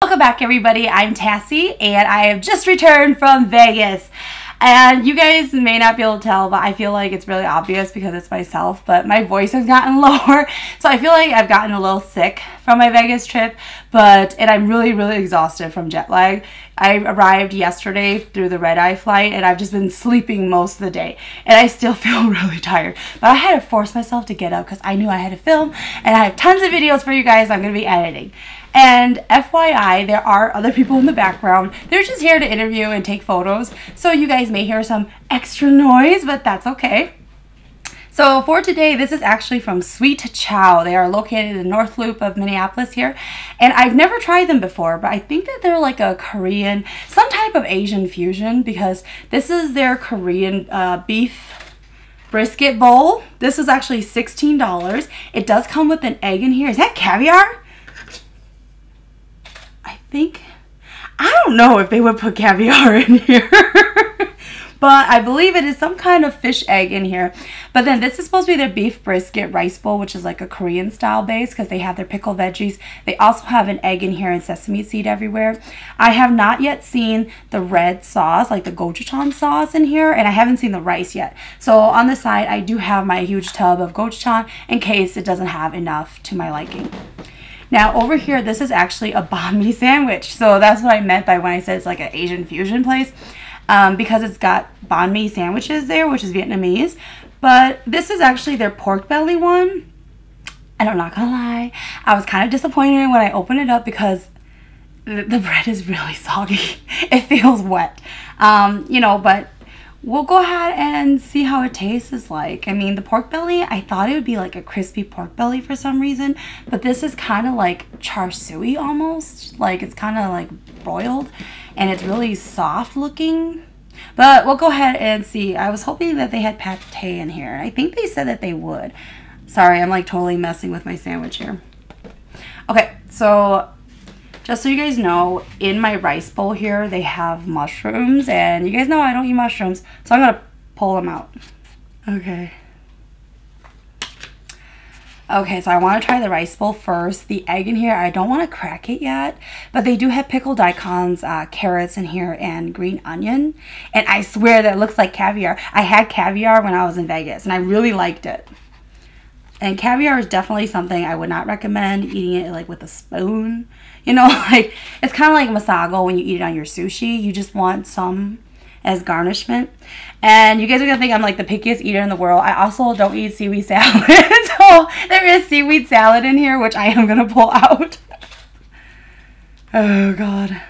Welcome back, everybody. I'm Tassie, and I have just returned from Vegas. And you guys may not be able to tell, but I feel like it's really obvious because it's myself, but my voice has gotten lower. So I feel like I've gotten a little sick from my Vegas trip, and I'm really, really exhausted from jet lag. I arrived yesterday through the red-eye flight, and I've just been sleeping most of the day, and I still feel really tired. But I had to force myself to get up because I knew I had to film, and I have tons of videos for you guys I'm going to be editing. And FYI, there are other people in the background. They're just here to interview and take photos. So you guys may hear some extra noise, but that's okay. So for today, this is actually from Sweet Chow. They are located in the North Loop of Minneapolis here. And I've never tried them before, but I think that they're like a Korean, some type of Asian fusion, because this is their Korean beef brisket bowl. This is actually $16. It does come with an egg in here. Is that caviar? I don't know if they would put caviar in here, but I believe it is some kind of fish egg in here. But then this is supposed to be their beef brisket rice bowl, which is like a Korean style base because they have their pickled veggies. They also have an egg in here and sesame seed everywhere. I have not yet seen the red sauce, like the gochujang sauce in here, and I haven't seen the rice yet. So on the side, I do have my huge tub of gochujang in case it doesn't have enough to my liking. Now over here, this is actually a banh mi sandwich. So that's what I meant by when I said it's like an Asian fusion place. Because it's got banh mi sandwiches there, which is Vietnamese. But this is actually their pork belly one. And I'm not gonna lie, I was kind of disappointed when I opened it up because the bread is really soggy. It feels wet. You know, but we'll go ahead and see how it tastes like. I mean, the pork belly, I thought it would be like a crispy pork belly for some reason, but this is kind of like char siu almost. Like it's kind of like broiled, and it's really soft looking. But we'll go ahead and see. I was hoping that they had pate in here. I think they said that they would. Sorry, I'm like totally messing with my sandwich here. Okay, so just so you guys know, in my rice bowl here, they have mushrooms. And you guys know I don't eat mushrooms, so I'm going to pull them out. Okay. Okay, so I want to try the rice bowl first. The egg in here, I don't want to crack it yet. But they do have pickled daikons, carrots in here, and green onion. And I swear that it looks like caviar. I had caviar when I was in Vegas, and I really liked it. And caviar is definitely something I would not recommend eating it like with a spoon. You know, like it's kind of like masago when you eat it on your sushi. You just want some as garnishment. And you guys are going to think I'm like the pickiest eater in the world. I also don't eat seaweed salad. So there is seaweed salad in here, which I am going to pull out. Oh, God.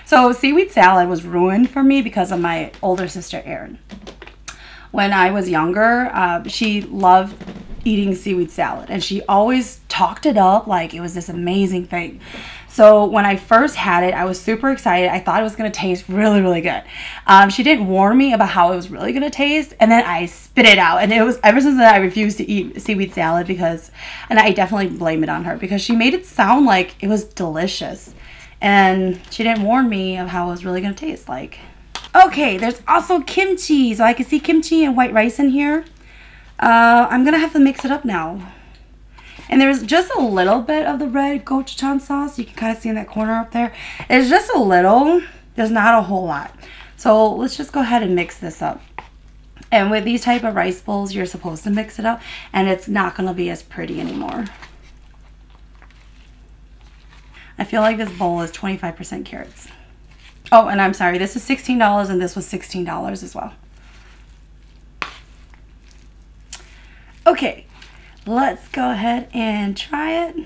So seaweed salad was ruined for me because of my older sister, Erin. When I was younger, she loved eating seaweed salad, and she always talked it up like it was this amazing thing. So when I first had it, I was super excited. I thought it was going to taste really, really good. She didn't warn me about how it was really going to taste, and then I spit it out. And it was ever since then I refused to eat seaweed salad and I definitely blame it on her because she made it sound like it was delicious, and she didn't warn me of how it was really going to taste like. Okay, there's also kimchi. So I can see kimchi and white rice in here. I'm going to have to mix it up now. And there's just a little bit of the red gochujang sauce. You can kind of see in that corner up there. It's just a little. There's not a whole lot. So let's just go ahead and mix this up. And with these type of rice bowls, you're supposed to mix it up. And it's not going to be as pretty anymore. I feel like this bowl is 25% carrots. Oh, and I'm sorry, this is $16 and this was $16 as well. Okay, let's go ahead and try it.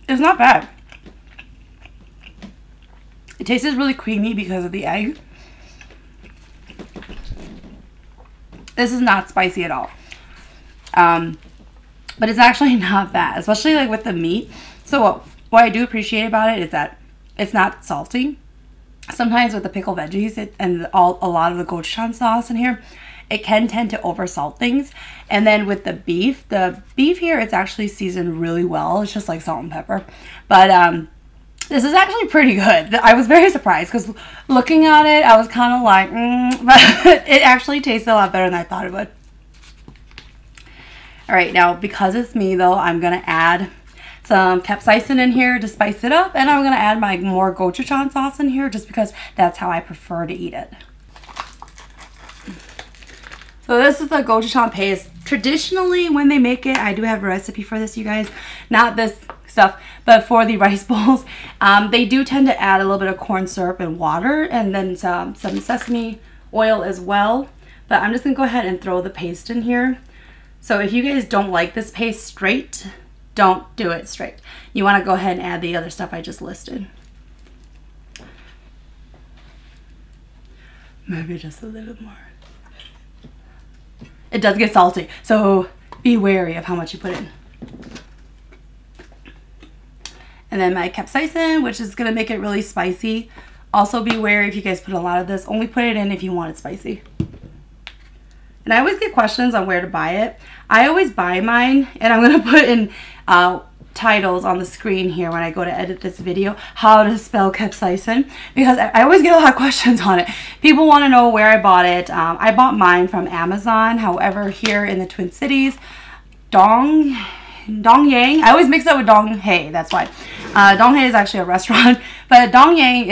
It's not bad. It tastes really creamy because of the egg. This is not spicy at all. But it's actually not bad, especially like with the meat. So what I do appreciate about it is that it's not salty. Sometimes with the pickled veggies and a lot of the gochujang sauce in here, it can tend to oversalt things. And then with the beef here, it's actually seasoned really well. It's just like salt and pepper. But this is actually pretty good. I was very surprised because looking at it, I was kind of like, but it actually tasted a lot better than I thought it would. All right, now because it's me though, I'm gonna add some capsaicin in here to spice it up, and I'm gonna add my more gochujang sauce in here just because that's how I prefer to eat it. So this is the gochujang paste. Traditionally, when they make it, I do have a recipe for this, you guys. Not this stuff, but for the rice bowls, they do tend to add a little bit of corn syrup and water, and then some sesame oil as well. But I'm just gonna go ahead and throw the paste in here. So if you guys don't like this paste straight, don't do it straight. You want to go ahead and add the other stuff I just listed. Maybe just a little more. It does get salty, so be wary of how much you put in. And then my capsaicin, which is going to make it really spicy. Also be wary if you guys put a lot of this. Only put it in if you want it spicy. And I always get questions on where to buy it. I always buy mine, and I'm going to put in titles on the screen here when I go to edit this video, how to spell capsaicin, because I always get a lot of questions on it. People want to know where I bought it. I bought mine from Amazon. However, here in the Twin Cities, Dong Yang, I always mix it up with Dong Hae, that's why. Dong Hae is actually a restaurant, but Dong Yang,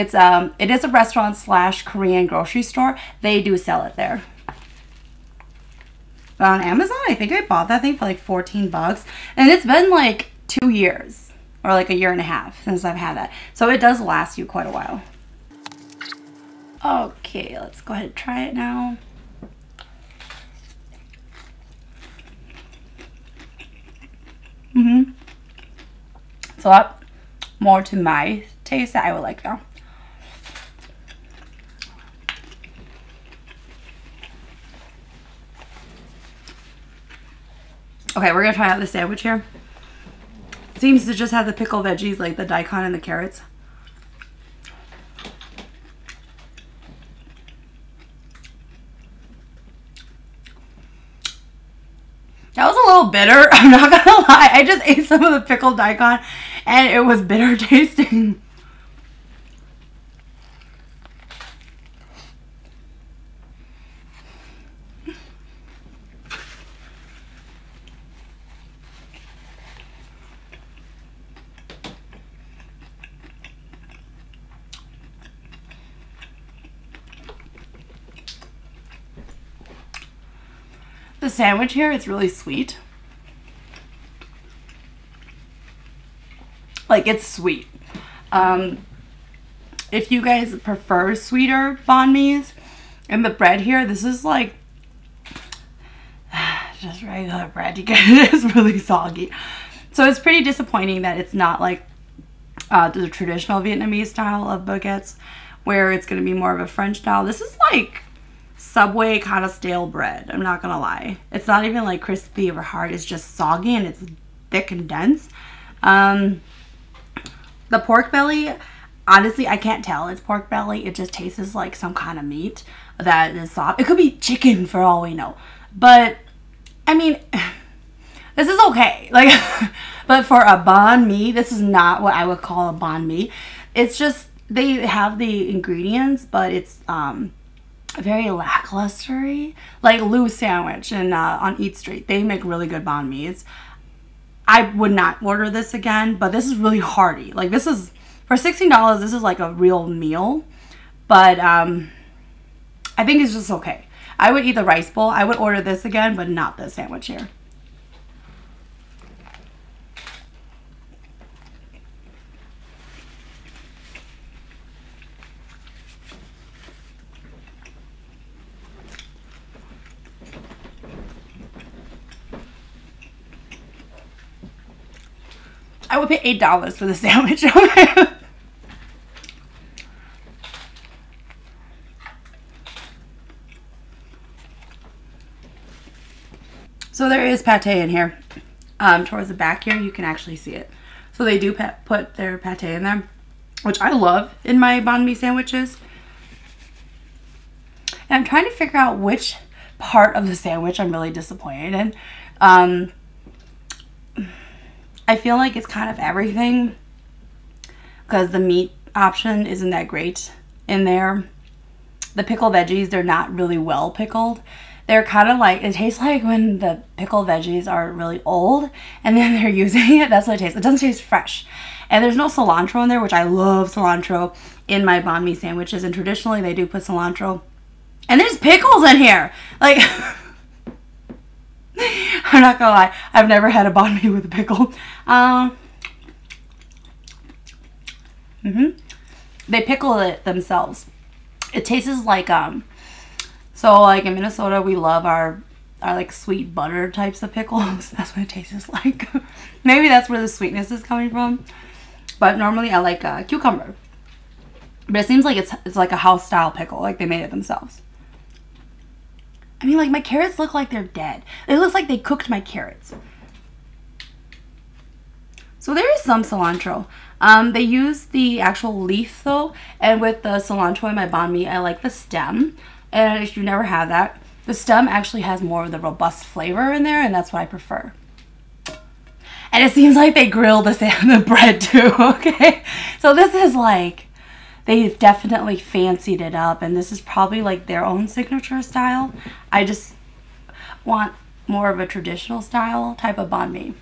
it is a restaurant slash Korean grocery store. They do sell it there. But on Amazon, I think I bought that thing for like 14 bucks. And it's been like 2 years or like a year and a half since I've had that. So it does last you quite a while. Okay, let's go ahead and try it now. It's a lot more to my taste that I would like now. Okay, we're gonna try out the sandwich here. It seems to just have the pickled veggies like the daikon and the carrots. That was a little bitter, I'm not gonna lie. I just ate some of the pickled daikon and it was bitter tasting. The sandwich here is really sweet. Like, it's sweet. If you guys prefer sweeter banh mi's, and the bread here, this is like just regular bread. You guys, it is really soggy. So it's pretty disappointing that it's not like the traditional Vietnamese style of baguettes, where it's going to be more of a French style. This is like Subway kind of stale bread, I'm not gonna lie. It's not even like crispy or hard, it's just soggy and it's thick and dense. The pork belly, honestly, I can't tell it's pork belly. It just tastes like some kind of meat that is soft. It could be chicken for all we know. But, I mean, this is okay. Like, but for a banh mi, this is not what I would call a banh mi. It's just, they have the ingredients, but it's, very lacklustery. Like Lou's Sandwich and on Eat Street, they make really good banh mi's. I would not order this again, but this is really hearty. Like, this is for $16, this is like a real meal. But I think it's just okay. I would eat the rice bowl. I would order this again, but not this sandwich here. I would pay $8 for the sandwich. So there is pate in here. Towards the back here, you can actually see it. So they do put their pate in there, which I love in my banh mi sandwiches. And I'm trying to figure out which part of the sandwich I'm really disappointed in. I feel like it's kind of everything because the meat option isn't that great in there. The pickled veggies, they're not really well pickled. They're kind of like, it tastes like when the pickled veggies are really old and then they're using it. That's what it tastes. It doesn't taste fresh. And there's no cilantro in there, which I love cilantro in my banh mi sandwiches. And traditionally they do put cilantro. And there's pickles in here. Like, I'm not gonna lie, I've never had a banh mi with a pickle. They pickle it themselves. It tastes like so like in Minnesota we love our like sweet butter types of pickles. That's what it tastes like. Maybe that's where the sweetness is coming from. But normally I like cucumber. But it seems like it's like a house style pickle, like they made it themselves. I mean, like, my carrots look like they're dead. It looks like they cooked my carrots. So there is some cilantro. They use the actual leaf, though. And with the cilantro in my banh mi, I like the stem. And if you've never had that, the stem actually has more of the robust flavor in there. And that's what I prefer. And it seems like they grill the bread, too. Okay? So this is like... They've definitely fancied it up, and this is probably like their own signature style. I just want more of a traditional style type of banh mi.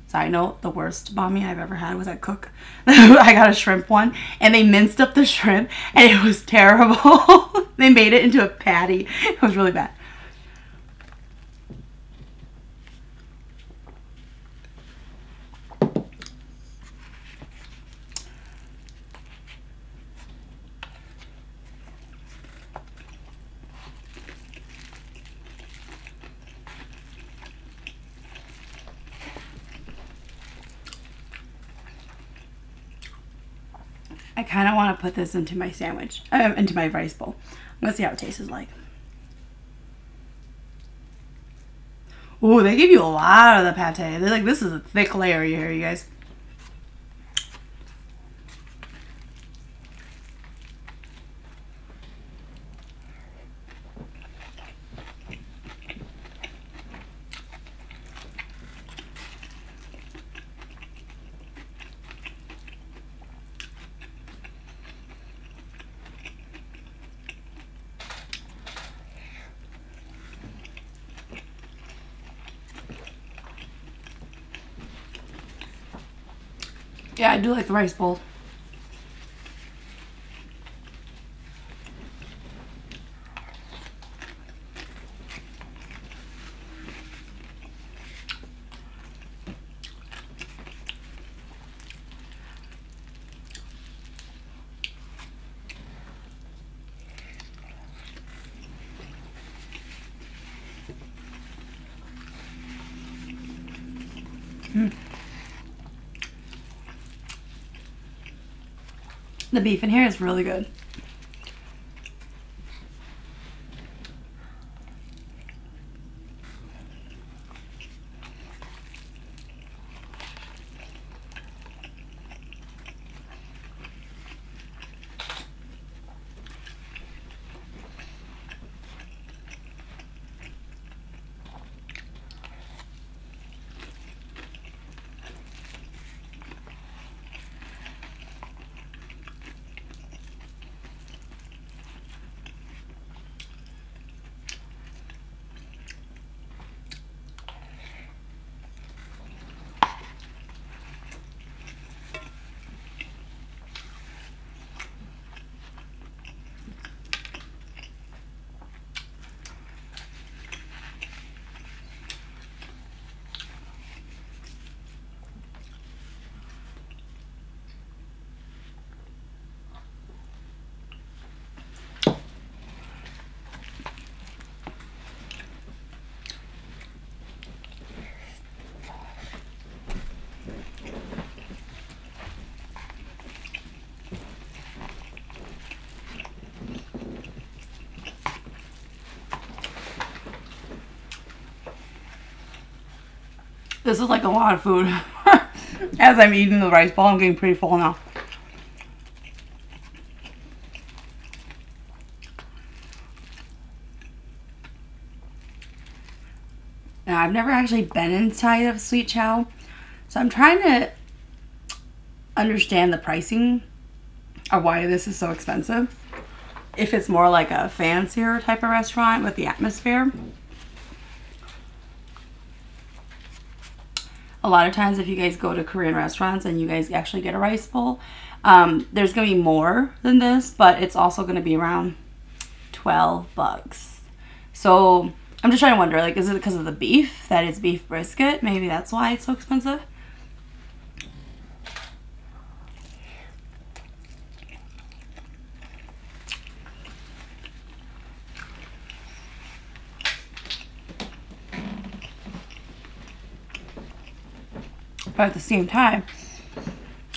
So I know the worst banh mi I've ever had was at Cook. I got a shrimp one, and they minced up the shrimp, and it was terrible. They made it into a patty. It was really bad. I kind of want to put this into my sandwich, into my rice bowl. I'm going to see how it tastes like. Ooh, they give you a lot of the pate. They're like, this is a thick layer here, you guys. Yeah, I do like the rice bowl. The beef in here is really good. This is like a lot of food. As I'm eating the rice bowl, I'm getting pretty full now. Now, I've never actually been inside of Sweet Chow, so I'm trying to understand the pricing of why this is so expensive. If it's more like a fancier type of restaurant with the atmosphere. A lot of times if you guys go to Korean restaurants and you guys actually get a rice bowl, there's going to be more than this, but it's also going to be around 12 bucks. So I'm just trying to wonder, like, is it because of the beef, that it's beef brisket? Maybe that's why it's so expensive. But at the same time,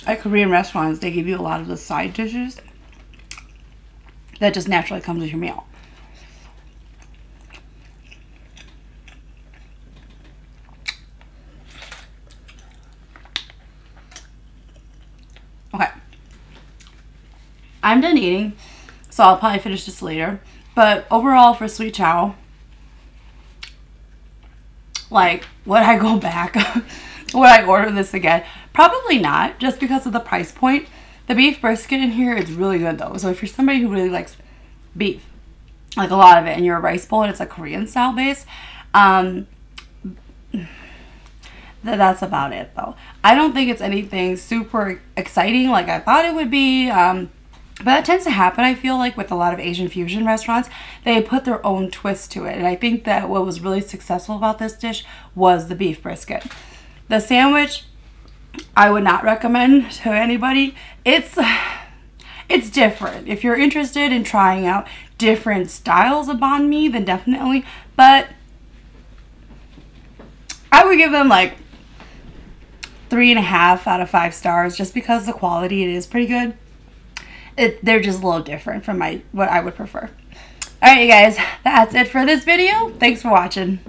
at Korean restaurants, they give you a lot of the side dishes that just naturally comes with your meal. Okay. I'm done eating, so I'll probably finish this later. But overall, for Sweet Chow, like, would I go back? Would I order this again? Probably not, just because of the price point. The beef brisket in here is really good though. So if you're somebody who really likes beef, like a lot of it, and you're a rice bowl and it's a Korean style base, that's about it though. I don't think it's anything super exciting like I thought it would be. But that tends to happen, I feel like, with a lot of Asian fusion restaurants. They put their own twist to it. And I think that what was really successful about this dish was the beef brisket. The sandwich, I would not recommend to anybody. It's different. If you're interested in trying out different styles of banh mi, then definitely. But I would give them like 3.5 out of 5 stars, just because the quality, it is pretty good. They're just a little different from what I would prefer. Alright, you guys, that's it for this video. Thanks for watching.